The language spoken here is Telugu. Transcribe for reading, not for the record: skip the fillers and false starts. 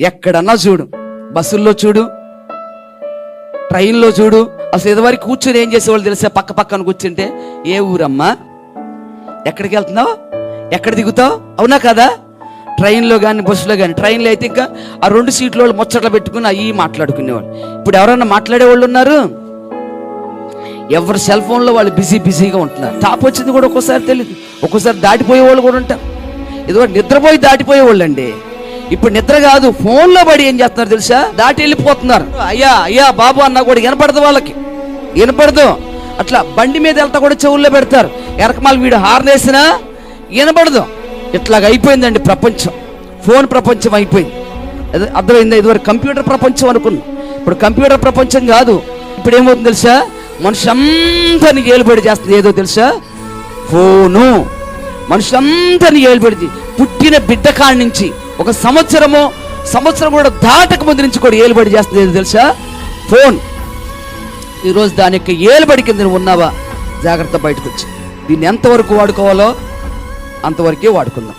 ఎక్కడన్నా చూడు, బస్సుల్లో చూడు, ట్రైన్లో చూడు. అసలు ఇదివరకు కూర్చొని ఏం చేసేవాళ్ళు తెలుసా? పక్క పక్కన కూర్చుంటే, ఏ ఊరమ్మా, ఎక్కడికి వెళ్తున్నావు, ఎక్కడ దిగుతావు, అవునా కదా? ట్రైన్లో కానీ బస్సులో కానీ, ట్రైన్లో అయితే ఇంకా ఆ 2 సీట్ల వాళ్ళు ముచ్చట్లు పెట్టుకుని అవి మాట్లాడుకునేవాళ్ళు. ఇప్పుడు ఎవరన్నా మాట్లాడేవాళ్ళు ఉన్నారు? ఎవరు సెల్ ఫోన్లో వాళ్ళు బిజీగా ఉంటున్నారు. టాప్ వచ్చింది కూడా ఒక్కోసారి తెలియదు, ఒక్కోసారి దాటిపోయే వాళ్ళు కూడా ఉంటారు. ఇదివరకు నిద్రపోయి దాటిపోయేవాళ్ళు అండి. ఇప్పుడు నిద్ర కాదు, ఫోన్లో పడి ఏం చేస్తున్నారు తెలుసా? దాటి వెళ్ళిపోతున్నారు. అయ్యా బాబు అన్నా కూడా వినపడదు, వాళ్ళకి వినపడదు. అట్లా బండి మీద వెళ్తా కూడా చెవుల్లో పెడతారు. ఎరకమాల వీడు హార్న్ వేసినా వినపడదు. ఇట్లాగ అయిపోయిందండి ప్రపంచం. ఫోన్ ప్రపంచం అయిపోయింది. అర్థమైందా? ఇదివరకు కంప్యూటర్ ప్రపంచం అనుకున్నాం, ఇప్పుడు కంప్యూటర్ ప్రపంచం కాదు. ఇప్పుడు ఏమవుతుంది తెలుసా? మనిషి అందరినీ ఏలుబడి చేస్తుంది ఏదో తెలుసా? ఫోను. మనిషి అందరినీ ఏలుబడి, పుట్టిన బిడ్డ కాడి నుంచి ఒక సంవత్సరం కూడా దాటక ముందు నుంచి కూడా ఏలుబడి చేస్తుంది ఏదో తెలుసా? ఫోన్. ఈరోజు దాని యొక్క ఏలుబడి కింద ఉన్నావా? జాగ్రత్త, బయటకు వచ్చి దీన్ని ఎంతవరకు వాడుకోవాలో అంతవరకే వాడుకుందాం.